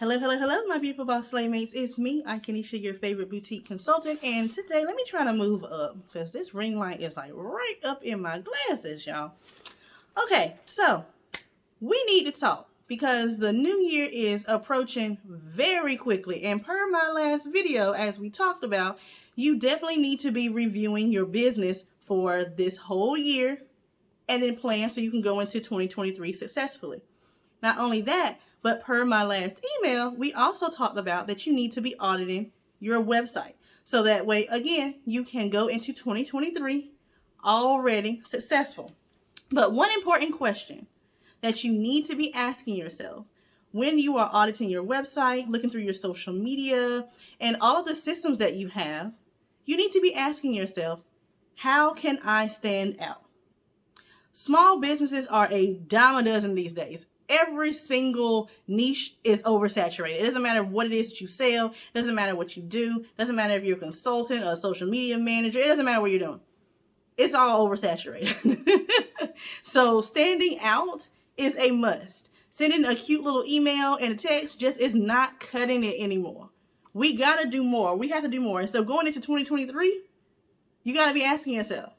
Hello, hello, hello, my beautiful boss slaymates. It's me, Ikenisha, your favorite boutique consultant. And today, let me try to move up because this ring light is like right up in my glasses, y'all. Okay, so we need to talk because the new year is approaching very quickly. And per my last video, as we talked about, you definitely need to be reviewing your business for this whole year and then plan so you can go into 2023 successfully. Not only that, but per my last email, we also talked about that you need to be auditing your website. So that way, again, you can go into 2023 already successful. But one important question that you need to be asking yourself when you are auditing your website, looking through your social media, and all of the systems that you have, you need to be asking yourself, how can I stand out? Small businesses are a dime a dozen these days. Every single niche is oversaturated. It doesn't matter what it is that you sell. It doesn't matter what you do. It doesn't matter if you're a consultant or a social media manager. It doesn't matter what you're doing. It's all oversaturated. So standing out is a must. Sending a cute little email and a text just is not cutting it anymore. We got to do more. We have to do more. And so going into 2023, you got to be asking yourself,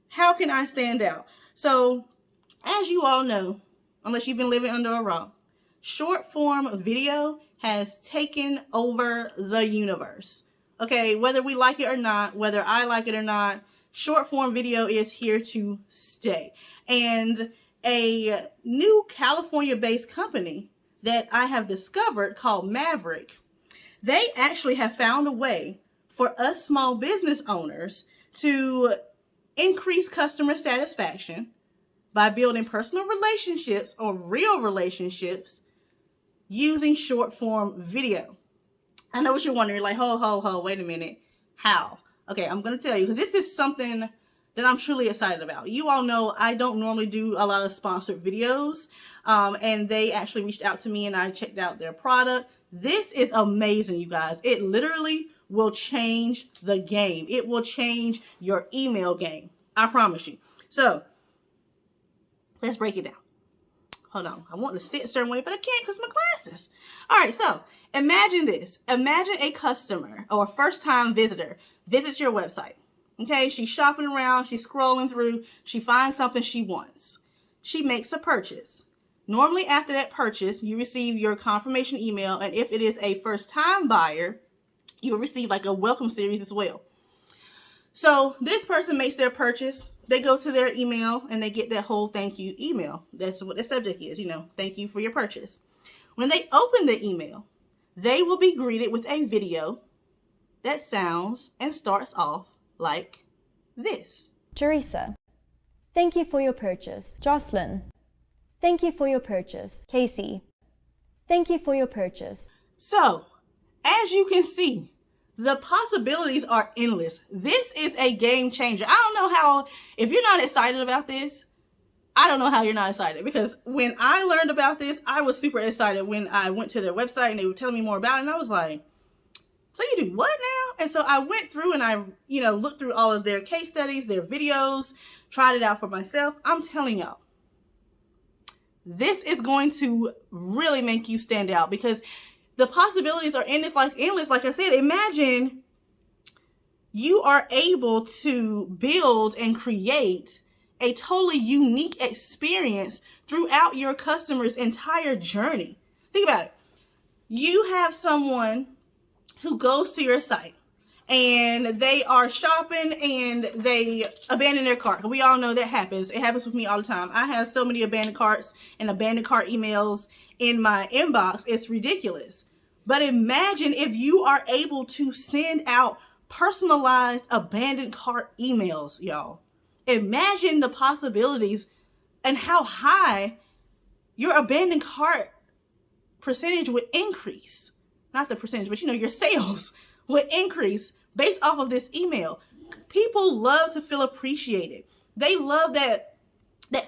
how can I stand out? So as you all know, unless you've been living under a rock, short form video has taken over the universe. Okay, whether we like it or not, whether I like it or not, short form video is here to stay. And a new California-based company that I have discovered called Maverick, they actually have found a way for us small business owners to increase customer satisfaction by building personal relationships or real relationships using short form video. I know what you're wondering, like, wait a minute, how? Okay, I'm going to tell you, because this is something that I'm truly excited about. You all know I don't normally do a lot of sponsored videos, and they actually reached out to me and I checked out their product. This is amazing, you guys. It literally will change the game. It will change your email game. I promise you. So, let's break it down. Hold on. I want to sit a certain way, but I can't because my glasses. All right, so imagine this. Imagine a customer or a first-time visitor visits your website. Okay, she's shopping around, she's scrolling through, she finds something she wants. She makes a purchase. Normally after that purchase, you receive your confirmation email, and if it is a first-time buyer, you'll receive like a welcome series as well. So this person makes their purchase. They go to their email and they get that whole thank you email. That's what the subject is, thank you for your purchase. When they open the email, they will be greeted with a video that sounds and starts off like this. Teresa, thank you for your purchase. Jocelyn, thank you for your purchase. Casey, thank you for your purchase. So, as you can see, the possibilities are endless. This is a game changer. I don't know how, if you're not excited about this, I don't know how you're not excited, because when I learned about this, I was super excited when I went to their website and they were telling me more about it. And I was like, so you do what now? And so I went through and I, looked through all of their case studies, their videos, tried it out for myself. I'm telling y'all, this is going to really make you stand out because the possibilities are endless. Like I said, imagine you are able to build and create a totally unique experience throughout your customer's entire journey. Think about it. You have someone who goes to your site and they are shopping and they abandon their cart. We all know that happens. It happens with me all the time. I have so many abandoned carts and abandoned cart emails in my inbox. It's ridiculous. But imagine if you are able to send out personalized abandoned cart emails, y'all. Imagine the possibilities and how high your abandoned cart percentage would increase. Not the percentage, but your sales would increase based off of this email. People love to feel appreciated. They love that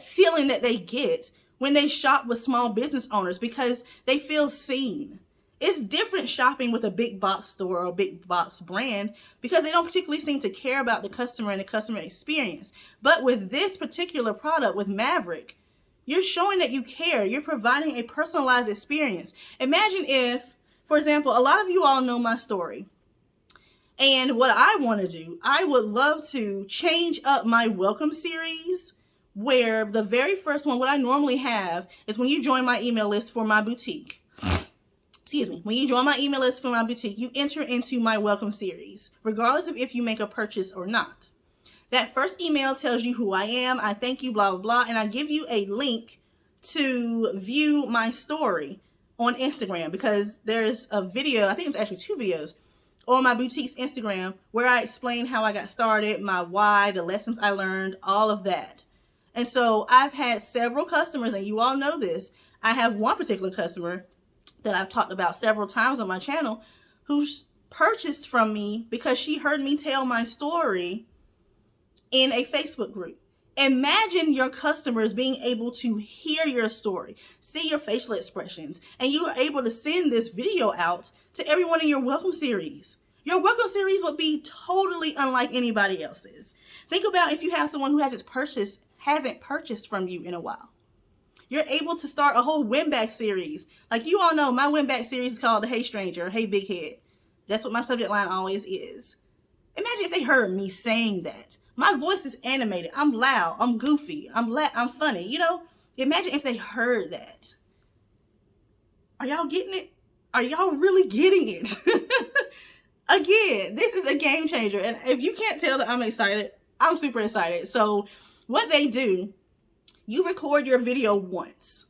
feeling that they get when they shop with small business owners because they feel seen. It's different shopping with a big box store or a big box brand because they don't particularly seem to care about the customer and the customer experience. But with this particular product, with Maverick, you're showing that you care. You're providing a personalized experience. Imagine if For example, a lot of you all know my story. And what I want to do, I would love to change up my welcome series, where the very first one, what I normally have is when you join my email list for my boutique. Excuse me. When you join my email list for my boutique, you enter into my welcome series, regardless of if you make a purchase or not. That first email tells you who I am, I thank you, blah, blah, blah, and I give you a link to view my story on Instagram, because there's a video, I think it's actually 2 videos, on my boutique's Instagram where I explain how I got started, my why, the lessons I learned, all of that. And so I've had several customers, and you all know this. I have one particular customer that I've talked about several times on my channel who's purchased from me because she heard me tell my story in a Facebook group. Imagine your customers being able to hear your story, see your facial expressions, and you are able to send this video out to everyone in your welcome series. Your welcome series would be totally unlike anybody else's. Think about if you have someone who hasn't purchased from you in a while. You're able to start a whole win-back series. Like you all know, my win-back series is called the Hey Stranger, Hey Big Head. That's what my subject line always is. Imagine if they heard me saying that. My voice is animated. I'm loud. I'm goofy. I'm funny. You know, imagine if they heard that. Are y'all getting it? Are y'all really getting it? Again, this is a game changer. And if you can't tell that I'm excited, I'm super excited. So what they do, you record your video once,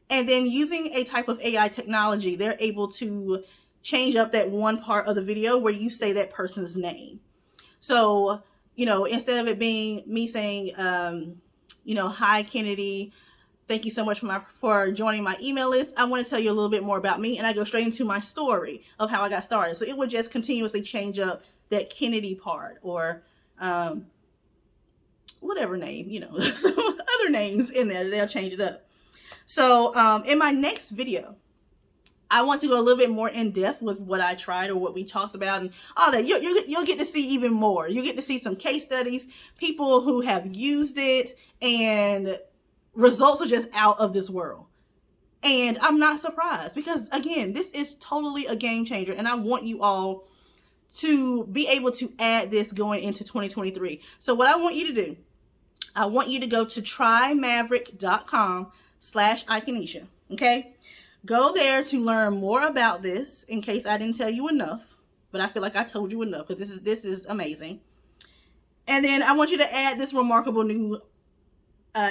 and then using a type of AI technology, they're able to change up that one part of the video where you say that person's name. So, you know, instead of it being me saying, hi, Kennedy, thank you so much for joining my email list. I want to tell you a little bit more about me. And I go straight into my story of how I got started. So it would just continuously change up that Kennedy part, or whatever name, some other names in there. They'll change it up. So in my next video, I want to go a little bit more in depth with what I tried or what we talked about and all that. You'll get to see even more. You'll get to see some case studies, people who have used it, and results are just out of this world. And I'm not surprised, because again, this is totally a game changer, and I want you all to be able to add this going into 2023. So what I want you to do, I want you to go to trymaverick.com/Ikenisha. Okay? Go there to learn more about this, in case I didn't tell you enough, but I feel like I told you enough, because this is amazing. And then I want you to add this remarkable new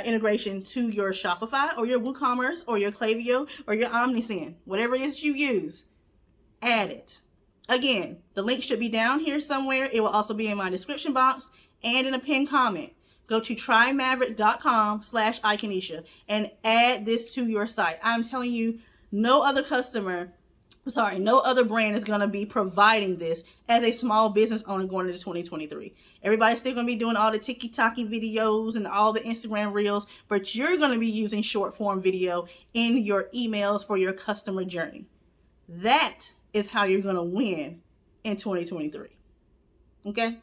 integration to your Shopify or your WooCommerce or your Klaviyo or your Omnisend, whatever it is you use. Add it. Again, the link should be down here somewhere. It will also be in my description box and in a pinned comment. Go to trymaverick.com/Ikenisha and add this to your site. I'm telling you, no other brand is going to be providing this as a small business owner going into 2023. Everybody's still going to be doing all the TikTok videos and all the Instagram reels, but you're going to be using short form video in your emails for your customer journey. That is how you're going to win in 2023. Okay?